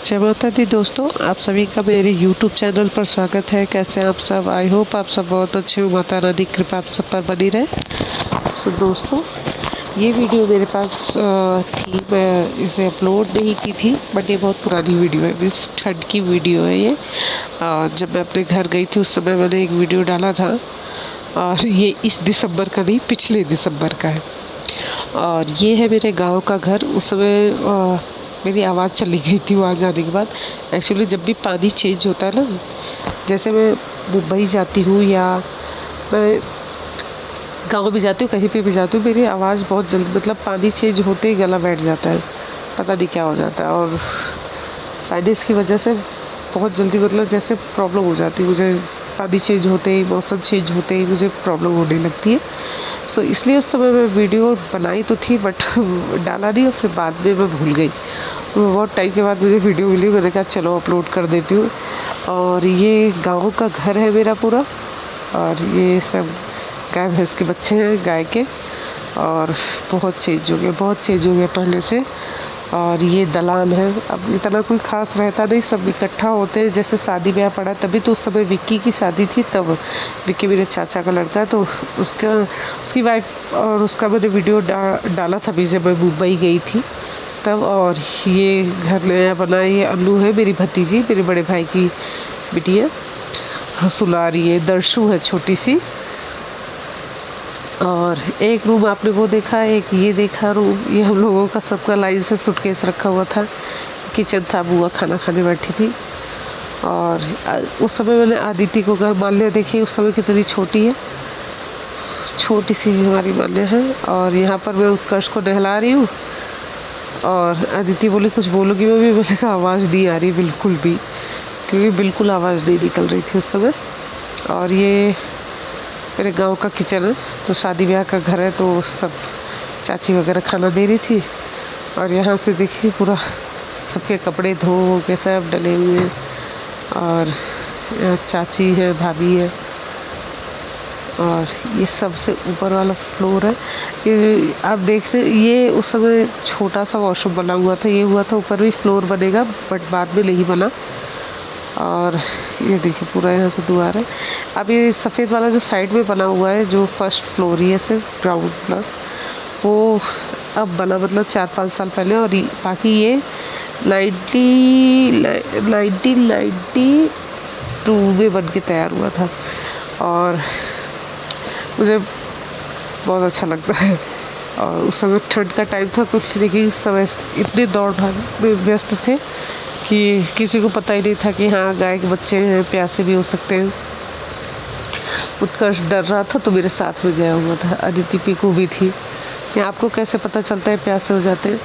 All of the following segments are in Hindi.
जय माता दी दोस्तों, आप सभी का मेरे YouTube चैनल पर स्वागत है। कैसे हैं आप सब? आई होप आप सब बहुत अच्छे हो। माता रानी की कृपा आप सब पर बनी रहे। सो दोस्तों, ये वीडियो मेरे पास थी, मैं इसे अपलोड नहीं की थी, बट ये बहुत पुरानी वीडियो है। इस ठंड की वीडियो है ये। जब मैं अपने घर गई थी उस समय मैंने एक वीडियो डाला था, और ये इस दिसंबर का नहीं, पिछले दिसंबर का है। और ये है मेरे गांव का घर। उस समय मेरी आवाज़ चली गई थी वहाँ जाने के बाद। एक्चुअली जब भी पानी चेंज होता है ना, जैसे मैं मुंबई जाती हूँ या मैं गांव भी जाती हूँ, कहीं पे भी जाती हूँ, मेरी आवाज़ बहुत जल्दी, मतलब पानी चेंज होते ही गला बैठ जाता है, पता नहीं क्या हो जाता है। और साइनस की वजह से बहुत जल्दी, मतलब जैसे प्रॉब्लम हो जाती है मुझे, पानी चेंज होते ही, मौसम चेंज होते ही मुझे प्रॉब्लम होने लगती है। सो इसलिए उस समय मैं वीडियो बनाई तो थी, बट डाला नहीं, और फिर बाद में मैं भूल गई। बहुत टाइम के बाद मुझे वीडियो मिली, मैंने कहा चलो अपलोड कर देती हूँ। और ये गाँव का घर है मेरा पूरा, और ये सब गाय भैंस के बच्चे हैं गाय के। और बहुत चेंज हो गया, बहुत चेंज हो गया पहले से। और ये दलान है। अब इतना कोई ख़ास रहता नहीं, सब इकट्ठा होते हैं। जैसे शादी ब्याह पड़ा तभी तो, उस समय विक्की की शादी थी तब। विक्की मेरे चाचा का लड़का है, तो उसकी वाइफ और उसका मैंने वीडियो डाला था भी जब मैं मुंबई गई थी तब। और ये घर नया बना, ये अन्नू है मेरी भतीजी, मेरे बड़े भाई की बिटिया। सुलारी है, दर्शु है छोटी सी। और एक रूम आपने वो देखा, एक ये देखा रूम, ये हम लोगों का सबका लाइन से सूटकेस रखा हुआ था। किचन था, बुआ खाना खाने बैठी थी। और उस समय मैंने आदिति को घर माल्य देखी, उस समय कितनी छोटी है, छोटी सी हमारी माल्य है। और यहाँ पर मैं उत्कर्ष को नहला रही हूँ, और आदिति बोली कुछ बोलोगी मम्मी? मैंने कहा आवाज़ नहीं आ रही बिल्कुल भी, क्योंकि बिल्कुल आवाज़ नहीं निकल रही थी उस समय। और ये मेरे गांव का किचन है, तो शादी ब्याह का घर है, तो सब चाची वगैरह खाना दे रही थी। और यहाँ से देखिए पूरा सबके कपड़े धो के सब डले हुए हैं। और यहाँ चाची है, भाभी है। और ये सबसे ऊपर वाला फ्लोर है। ये आप देख रहे, ये उस समय छोटा सा वॉशरूम बना हुआ था, ये हुआ था ऊपर भी फ्लोर बनेगा, बट बाद में नहीं बना। और ये देखिए पूरा यहाँ से द्वार है। अब ये सफ़ेद वाला जो साइड में बना हुआ है, जो फर्स्ट फ्लोर ही है सिर्फ ग्राउंड प्लस, वो अब बना, मतलब 4-5 साल पहले। और बाकी ये 1992 में बन के तैयार हुआ था। और मुझे बहुत अच्छा लगता है। और उस समय ठंड का टाइम था कुछ, लेकिन उस समय इतने दौड़ भाग में व्यस्त थे कि किसी को पता ही नहीं था कि हाँ गाय के बच्चे हैं, प्यासे भी हो सकते हैं। उत्कर्ष डर रहा था तो मेरे साथ में गया हुआ था। अदिति पीकू भी थी। या आपको कैसे पता चलता है प्यासे हो जाते हैं?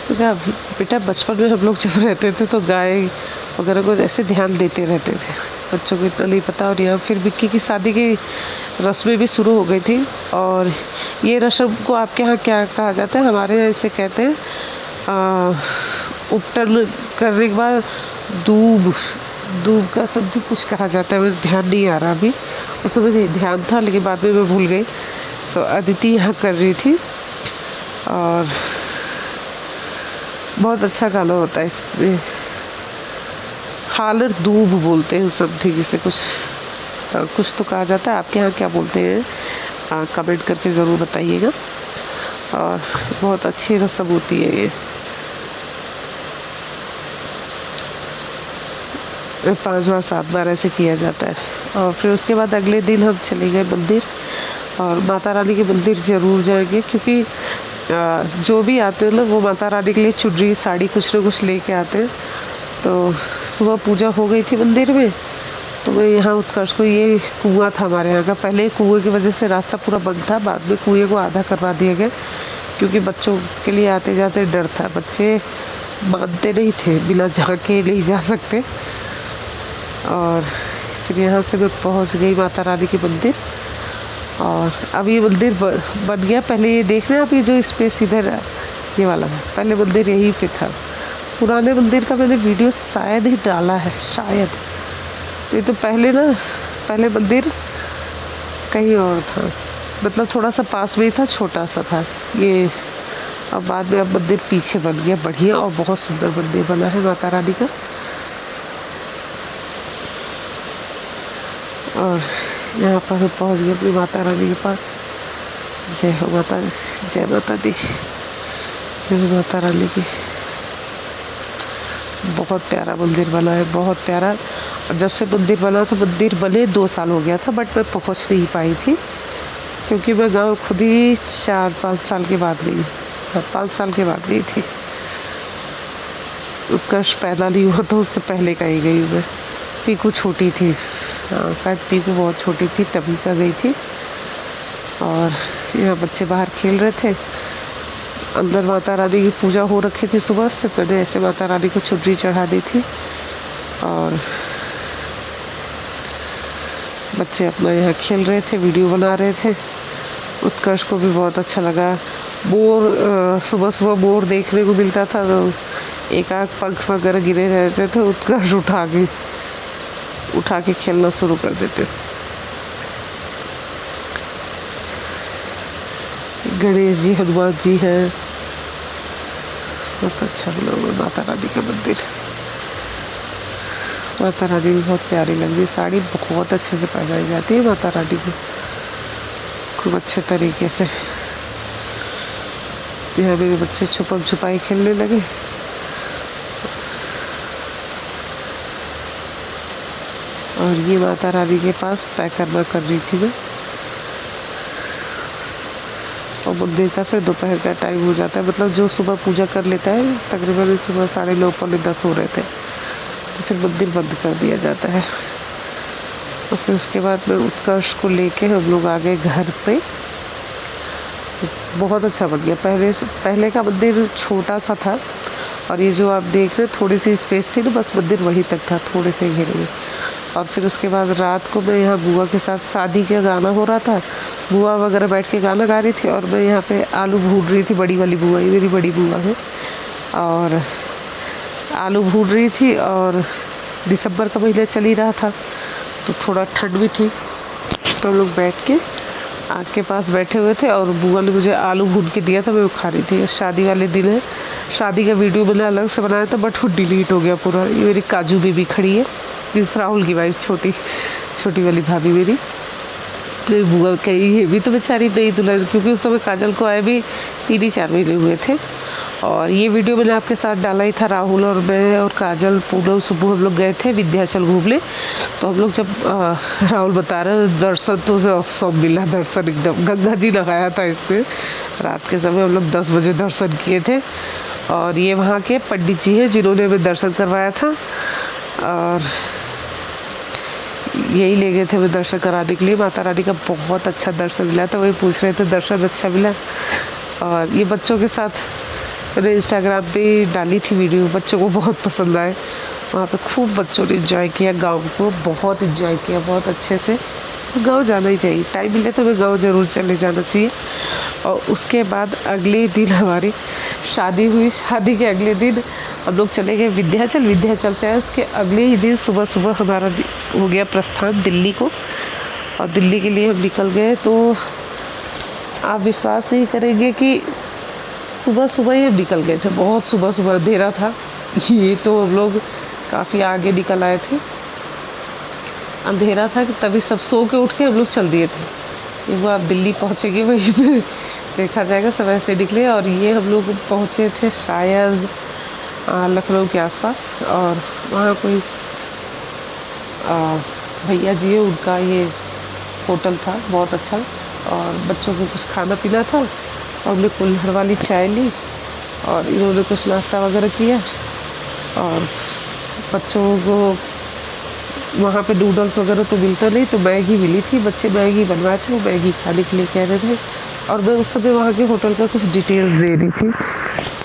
तो क्या बेटा, बचपन में हम लोग जब रहते थे तो गाय वगैरह को ऐसे ध्यान देते रहते थे, बच्चों को इतना नहीं पता। और यहाँ फिर विक्की की शादी की रस्में भी शुरू हो गई थी। और ये रस्म को आपके यहाँ क्या कहा जाता है? हमारे यहाँ इसे कहते हैं उपटन करने के बाद दूब का शब्द कुछ कहा जाता है, मुझे ध्यान नहीं आ रहा अभी। उस समय ध्यान था, लेकिन बाद में मैं भूल गई। सो अदिति यहाँ कर रही थी। और बहुत अच्छा गाना होता है इसमें, हालर दूब बोलते हैं समथिंग, इसे कुछ तो कहा जाता है। आपके यहाँ क्या बोलते हैं? कमेंट करके ज़रूर बताइएगा। और बहुत अच्छी रस्म होती है ये। 5 बार 7 बार ऐसे किया जाता है। और फिर उसके बाद अगले दिन हम चले गए मंदिर, और माता रानी के मंदिर ज़रूर जाएंगे, क्योंकि जो भी आते हैं ना वो माता रानी के लिए चुनरी साड़ी कुछ ना कुछ लेके आते हैं। तो सुबह पूजा हो गई थी मंदिर में, तो मैं यहाँ उत्कर्ष को, ये कुआं था हमारे यहाँ का, पहले कुएं की वजह से रास्ता पूरा बंद था, बाद में कुएं को आधा करवा दिया गया, क्योंकि बच्चों के लिए आते जाते डर था। बच्चे मानते नहीं थे, बिना झांके नहीं जा सकते। और फिर यहाँ से मैं पहुँच गई माता रानी के मंदिर। और अब ये मंदिर बन गया। पहले ये देख रहे हैं आप, ये जो स्पेस इधर ये वाला है, पहले मंदिर यहीं पे था। पुराने मंदिर का मैंने वीडियो शायद ही डाला है, शायद। ये तो पहले मंदिर कहीं और था, मतलब थोड़ा सा पास में ही था, छोटा सा था। ये और बाद में अब मंदिर पीछे बन गया बढ़िया, और बहुत सुंदर मंदिर बना है माता रानी का। और यहाँ पर हम पहुँच गए अपनी माता रानी के पास। जय हो माता, जय माता दी, जय माता रानी की। बहुत प्यारा मंदिर बना है, बहुत प्यारा। और जब से मंदिर बना था, मंदिर बने 2 साल हो गया था, बट मैं पहुँच नहीं पाई थी क्योंकि मैं गांव खुद ही 4-5 साल के बाद गई। हाँ, 5 साल के बाद गई थी। उत्कर्ष पैदा नहीं हुआ तो उससे पहले का ही गई मैं। पीकू छोटी थी, हाँ शायद पीकू बहुत छोटी थी तभी का गई थी। और यहाँ बच्चे बाहर खेल रहे थे। अंदर माता रानी की पूजा हो रखी थी सुबह से, मैंने ऐसे माता रानी को चुनरी चढ़ा दी थी। और बच्चे अपना यहाँ खेल रहे थे, वीडियो बना रहे थे। उत्कर्ष को भी बहुत अच्छा लगा। मोर सुबह सुबह मोर देखने को मिलता था तो एक आध पंख वगैरह गिरे रहते थे, उत्कर्ष उठा के खेलना शुरू कर देते। गणेश जी, हनुमान जी हैं। बहुत अच्छा बना हुआ माता रानी का मंदिर। माता रानी भी बहुत प्यारी लग रही है। साड़ी बहुत अच्छे से पहनाई जाती है माता रानी को, खूब अच्छे तरीके से। यहाँ मेरे बच्चे छुपम छुपाई खेलने लगे। और ये माता रानी के पास पैकर्मा कर रही थी मैं। और मंदिर का फिर दोपहर का टाइम हो जाता है, मतलब जो सुबह पूजा कर लेता है, तकरीबन सुबह 9:30 पौने 10 हो रहे थे, तो फिर मंदिर बंद कर दिया जाता है। और फिर उसके बाद में उत्कर्ष को लेके हम लोग आ गए घर पे। बहुत अच्छा बन गया। पहले का मंदिर छोटा सा था, और ये जो आप देख रहे थोड़ी सी स्पेस थी ना, बस मंदिर वहीं तक था, थोड़े से घेरे में। और फिर उसके बाद रात को मैं यहाँ बुआ के साथ, शादी का गाना हो रहा था, बुआ वगैरह बैठ के गाना गा रही थी और मैं यहाँ पे आलू भून रही थी। बड़ी वाली बुआ, ये मेरी बड़ी बुआ है, और आलू भून रही थी। और दिसंबर का महीना चल ही रहा था तो थोड़ा ठंड भी थी, तो हम लोग बैठ के आग के पास बैठे हुए थे और बुआ ने मुझे आलू भून के दिया था, मैं वो खा रही थी। शादी वाले दिन है, शादी का वीडियो मैंने अलग से बनाया था बट वो डिलीट हो गया पूरा। ये मेरी काजू बीबी खड़ी है, इस राहुल की वाइफ, छोटी वाली भाभी मेरी बुआ कही। ये भी तो बेचारी नई दुल्हन, क्योंकि उस समय काजल को आए भी 3-4 महीने हुए थे। और ये वीडियो मैंने आपके साथ डाला ही था। राहुल और मैं और काजल, पूनम, सुबह हम लोग गए थे विंध्याचल घूमने। तो हम लोग जब राहुल बता रहे दर्शन तो सब मिला, दर्शन एकदम गंगा जी लगाया था इसने। रात के समय हम लोग 10 बजे दर्शन किए थे। और ये वहाँ के पंडित जी हैं जिन्होंने हमें दर्शन करवाया था, और यही ले गए थे हमें दर्शन कराने के लिए। माता रानी का बहुत अच्छा दर्शन मिला था, वही पूछ रहे थे दर्शन अच्छा मिला। और ये बच्चों के साथ मैंने इंस्टाग्राम पे डाली थी वीडियो, बच्चों को बहुत पसंद आए। वहाँ पे खूब बच्चों ने एंजॉय किया, गाँव को बहुत एंजॉय किया, बहुत अच्छे से। गाँव जाना ही चाहिए, टाइम मिले तो हमें गाँव ज़रूर चले जाना चाहिए। और उसके बाद अगले दिन हमारी शादी हुई। शादी के अगले दिन हम लोग चले गए विंध्याचल से आए उसके अगले ही दिन सुबह सुबह हमारा हो गया प्रस्थान दिल्ली को। और दिल्ली के लिए हम निकल गए। तो आप विश्वास नहीं करेंगे कि सुबह सुबह ही हम निकल गए थे, बहुत सुबह सुबह, अंधेरा था। ये तो हम लोग काफ़ी आगे निकल आए थे, अंधेरा था कि तभी सब सो के उठ के हम लोग चल दिए थे। ये वो आप दिल्ली पहुँचेंगे वहीं पे देखा जाएगा, सब ऐसे निकले। और ये हम लोग पहुँचे थे शायद लखनऊ के आसपास। और वहाँ कोई भैया जी है, उनका ये होटल था बहुत अच्छा, और बच्चों को कुछ खाना पीना था। और हमने कुल्हड़ वाली चाय ली और इन्होंने कुछ नाश्ता वगैरह किया। और बच्चों को वहाँ पे नूडल्स वगैरह तो मिलता नहीं, तो मैगी मिली थी। बच्चे मैगी बनवाए थे, वो मैगी खाने के लिए कह रहे थे। और मैं उस समय वहाँ के होटल का कुछ डिटेल्स दे रही थी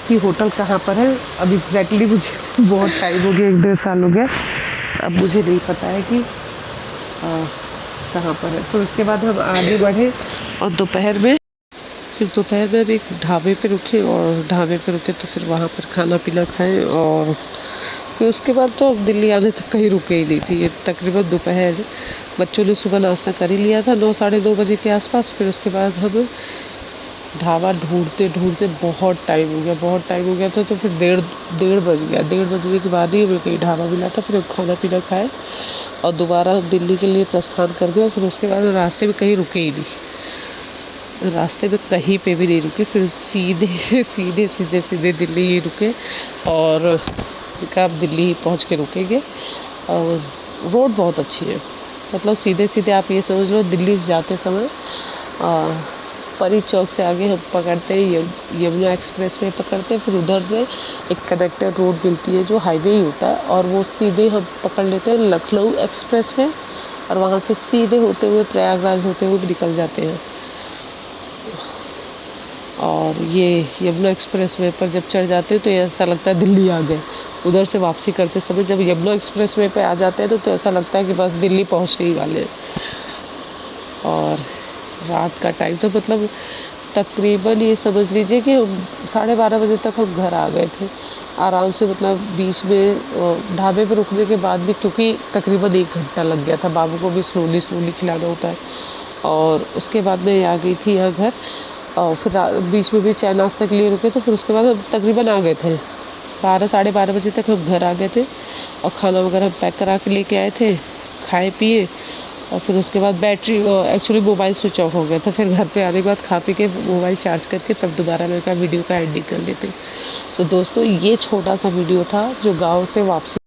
कि होटल कहाँ पर है। अब एग्जैक्टली मुझे बहुत टाइम हो गया, 1-1.5 साल हो गया, अब मुझे नहीं पता है कि कहाँ पर है। फिर उसके बाद हम आगे बढ़े और दोपहर में हम एक ढाबे पे रुके। और ढाबे पे रुके तो फिर वहाँ पर खाना पीना खाएँ। और फिर उसके बाद तो अब दिल्ली आने तक कहीं रुके ही नहीं थी। ये तकरीबन दोपहर, बच्चों ने सुबह नाश्ता कर ही लिया था 9-9:30 बजे के आसपास। फिर उसके बाद हम ढाबा ढूंढते ढूंढते बहुत टाइम हो गया, बहुत टाइम हो गया था। तो फिर डेढ़ डेढ़ बज गया। 1:30 बजने के बाद ही हमें कहीं ढाबा मिला था। फिर हम खाना पीना खाए और दोबारा दिल्ली के लिए प्रस्थान कर गए। फिर उसके बाद रास्ते में कहीं रुके ही नहीं, रास्ते में कहीं पे भी नहीं रुके। फिर सीधे सीधे सीधे सीधे दिल्ली ही रुके और कहा अब दिल्ली ही पहुँच के रुकेंगे। और रोड बहुत अच्छी है, मतलब सीधे सीधे आप ये समझ लो दिल्ली से जाते समय परी चौक से आगे हम पकड़ते हैं यमुना एक्सप्रेस वे पकड़ते हैं। फिर उधर से एक कनेक्टर रोड मिलती है जो हाईवे ही होता है, और वो सीधे हम पकड़ लेते हैं लखनऊ एक्सप्रेस वे, और वहाँ से सीधे होते हुए प्रयागराज होते हुए भी निकल जाते हैं। और ये यमुना एक्सप्रेस वे पर जब चढ़ जाते हैं तो ऐसा लगता है दिल्ली आ गए। उधर से वापसी करते समय जब यमुना एक्सप्रेस वे पे आ जाते हैं तो ऐसा लगता है कि बस दिल्ली पहुँचने ही वाले हैं। और रात का टाइम तो मतलब तकरीबन ये समझ लीजिए कि 12:30 बजे तक हम घर आ गए थे आराम से। मतलब बीच में ढाबे पे रुकने के बाद भी, क्योंकि तकरीबन 1 घंटा लग गया था, बाबू को भी स्लोली स्लोली खिलाना होता है। और उसके बाद मैं आ गई थी यहाँ घर, और फिर बीच में भी चाय नाश्ते के लिए रुके। तो फिर उसके बाद हम तकरीबन आ गए थे 12-12:30 बजे तक हम घर आ गए थे। और खाना वगैरह पैक करा के लेके आए थे, खाए पिए। और फिर उसके बाद battery actually mobile switch off हो गया था। फिर घर पे आने के बाद खा पी के मोबाइल चार्ज करके तब दोबारा मैंने कहा वीडियो का एडिटिंग कर लेते। सो दोस्तों, ये छोटा सा वीडियो था जो गाँव से वापसी